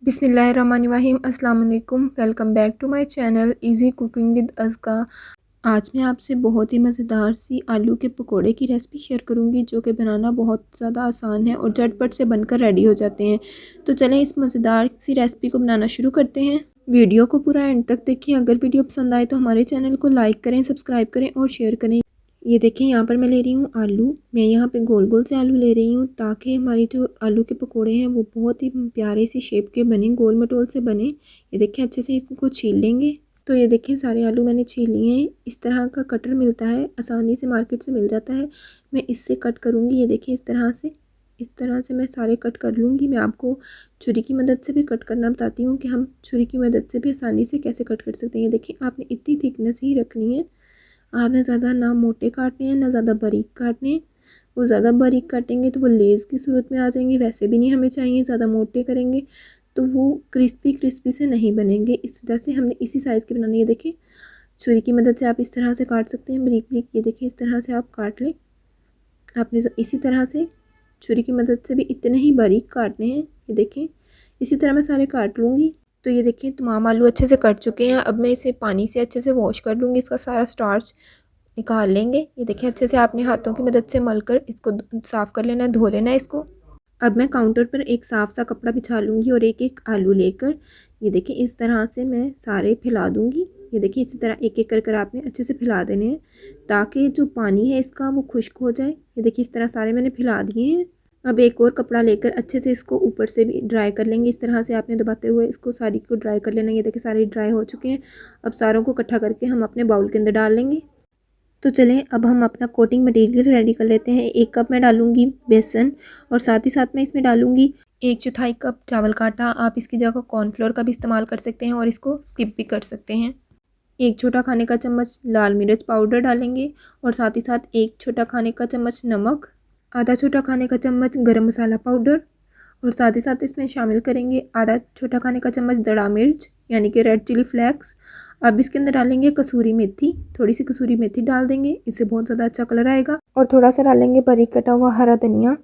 बिस्मिल्लाहिर्रहमानिर्रहीम अस्सलाम वालेकुम। Welcome back to my channel easy cooking with Azka. आज मैं आपसे बहुत ही मज़ेदार सी आलू के पकोड़े की रेसिपी शेयर करूंगी जो कि बनाना बहुत ज़्यादा आसान है और झटपट से बनकर रेडी हो जाते हैं। तो चलें इस मज़ेदार सी रेसिपी को बनाना शुरू करते हैं। वीडियो को पूरा एंड तक देखें। अगर वीडियो पसंद आए तो हमारे चैनल को लाइक करें, सब्सक्राइब करें और शेयर करें। ये देखें यहाँ पर मैं ले रही हूँ आलू। मैं यहाँ पे गोल गोल से आलू ले रही हूँ ताकि हमारी जो आलू के पकोड़े हैं वो बहुत ही प्यारे सी शेप के बने, गोल मटोल से बने। ये देखें अच्छे से इसको छील लेंगे। तो ये देखें सारे आलू मैंने छील लिए हैं। इस तरह का कटर मिलता है, आसानी से मार्केट से मिल जाता है। मैं इससे कट करूँगी। ये देखें इस तरह से मैं सारे कट कर लूँगी। मैं आपको छुरी की मदद से भी कट करना बताती हूँ कि हम छुरी की मदद से भी आसानी से कैसे कट कर सकते हैं। ये देखें आपने इतनी थिकनेस ही रखनी है। आपने ज़्यादा ना मोटे काटने हैं ना ज़्यादा बारीक काटने हैं। वो ज़्यादा बारीक काटेंगे तो वो लेज़ की सूरत में आ जाएंगे, वैसे भी नहीं हमें चाहिए। ज़्यादा मोटे करेंगे तो वो क्रिस्पी से नहीं बनेंगे। इस वजह से हमने इसी साइज़ के बनाने। ये देखिए छुरी की मदद से आप इस तरह से काट सकते हैं बारीक बारीक। ये देखिए इस तरह से आप काट लें। आपने इसी तरह से छुरी की मदद से भी इतने ही बारीक काटने हैं। ये देखें इसी तरह मैं सारे काट लूँगी। तो ये देखिए तमाम आलू अच्छे से कट चुके हैं। अब मैं इसे पानी से अच्छे से वॉश कर लूँगी, इसका सारा स्टार्च निकाल लेंगे। ये देखिए अच्छे से आपने हाथों की मदद से मलकर इसको साफ़ कर लेना है, धो लेना है इसको। अब मैं काउंटर पर एक साफ़ सा कपड़ा बिछा लूँगी और एक एक आलू लेकर ये देखिए इस तरह से मैं सारे फैला दूँगी। ये देखिए इसी तरह एक एक कर आपने अच्छे से फैला देने हैं ताकि जो पानी है इसका वो खुश्क हो जाए। ये देखिए इस तरह सारे मैंने फैला दिए हैं। अब एक और कपड़ा लेकर अच्छे से इसको ऊपर से भी ड्राई कर लेंगे। इस तरह से आपने दबाते हुए इसको सारी को ड्राई कर लेना। ये देखिए सारे ड्राई हो चुके हैं। अब सारों को इकट्ठा करके हम अपने बाउल के अंदर डाल लेंगे। तो चलें अब हम अपना कोटिंग मटेरियल रेडी कर लेते हैं। 1 कप मैं डालूंगी बेसन और साथ ही साथ मैं इसमें डालूंगी 1/4 कप चावल का आटा। आप इसकी जगह कॉर्नफ्लोर का भी इस्तेमाल कर सकते हैं और इसको स्किप भी कर सकते हैं। 1 छोटा खाने का चम्मच लाल मिर्च पाउडर डालेंगे और साथ ही साथ 1 छोटा खाने का चम्मच नमक, आधा छोटा खाने का चम्मच गरम मसाला पाउडर और साथ ही साथ इसमें शामिल करेंगे आधा छोटा खाने का चम्मच दड़ा मिर्च यानी कि रेड चिली फ्लेक्स। अब इसके अंदर डालेंगे कसूरी मेथी, थोड़ी सी कसूरी मेथी डाल देंगे, इससे बहुत ज़्यादा अच्छा कलर आएगा। और थोड़ा सा डालेंगे बारीक कटा हुआ हरा धनिया।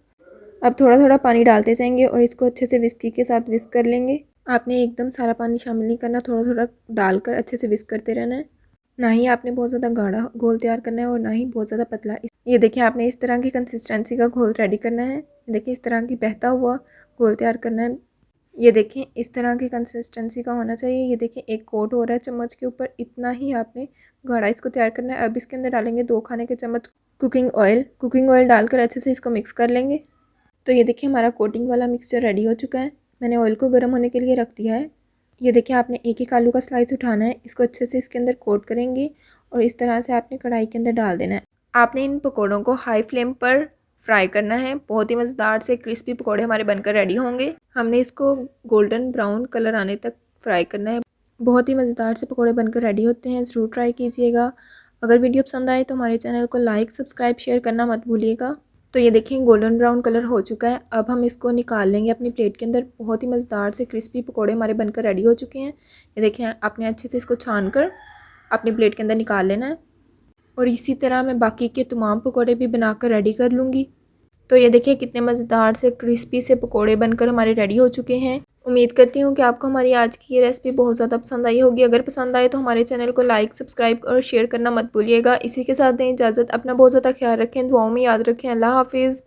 अब थोड़ा थोड़ा पानी डालते जाएंगे और इसको अच्छे से विस्की के साथ विस्क कर लेंगे। आपने एकदम सारा पानी शामिल नहीं करना, थोड़ा थोड़ा डालकर अच्छे से विस्क करते रहना है। ना ही आपने बहुत ज़्यादा गाढ़ा घोल तैयार करना है और ना ही बहुत ज़्यादा पतला। ये देखिए आपने इस तरह की कंसिस्टेंसी का घोल रेडी करना है। देखिए इस तरह की बहता हुआ घोल तैयार करना है। ये देखें इस तरह की कंसिस्टेंसी का होना चाहिए। ये देखें एक कोट हो रहा है चम्मच के ऊपर, इतना ही आपने गाढ़ा इसको तैयार करना है। अब इसके अंदर डालेंगे 2 खाने के चम्मच कुकिंग ऑयल डालकर अच्छे से इसको मिक्स कर लेंगे। तो ये देखिए हमारा कोटिंग वाला मिक्सचर रेडी हो चुका है। मैंने ऑयल को गर्म होने के लिए रख दिया है। ये देखिए आपने एक एक आलू का स्लाइस उठाना है, इसको अच्छे से इसके अंदर कोट करेंगे और इस तरह से आपने कढ़ाई के अंदर डाल देना है। आपने इन पकौड़ों को हाई फ्लेम पर फ्राई करना है। बहुत ही मज़ेदार से क्रिस्पी पकौड़े हमारे बनकर रेडी होंगे। हमने इसको गोल्डन ब्राउन कलर आने तक फ्राई करना है। बहुत ही मज़ेदार से पकौड़े बनकर रेडी होते हैं, ज़रूर ट्राई कीजिएगा। अगर वीडियो पसंद आए तो हमारे चैनल को लाइक सब्सक्राइब शेयर करना मत भूलिएगा। तो ये देखें गोल्डन ब्राउन कलर हो चुका है। अब हम इसको निकाल लेंगे अपनी प्लेट के अंदर। बहुत ही मज़ेदार से क्रिस्पी पकौड़े हमारे बनकर रेडी हो चुके हैं। ये देखें आपने अच्छे से इसको छान कर अपनी प्लेट के अंदर निकाल लेना है और इसी तरह मैं बाकी के तमाम पकौड़े भी बनाकर रेडी कर लूँगी। तो ये देखिए कितने मज़ेदार से क्रिस्पी से पकौड़े बनकर हमारे रेडी हो चुके हैं। उम्मीद करती हूँ कि आपको हमारी आज की ये रेसिपी बहुत ज़्यादा पसंद आई होगी। अगर पसंद आए तो हमारे चैनल को लाइक सब्सक्राइब और शेयर करना मत भूलिएगा। इसी के साथ दें इजाज़त। अपना बहुत ज़्यादा ख्याल रखें, दुआओं में याद रखें। अल्लाह हाफिज़।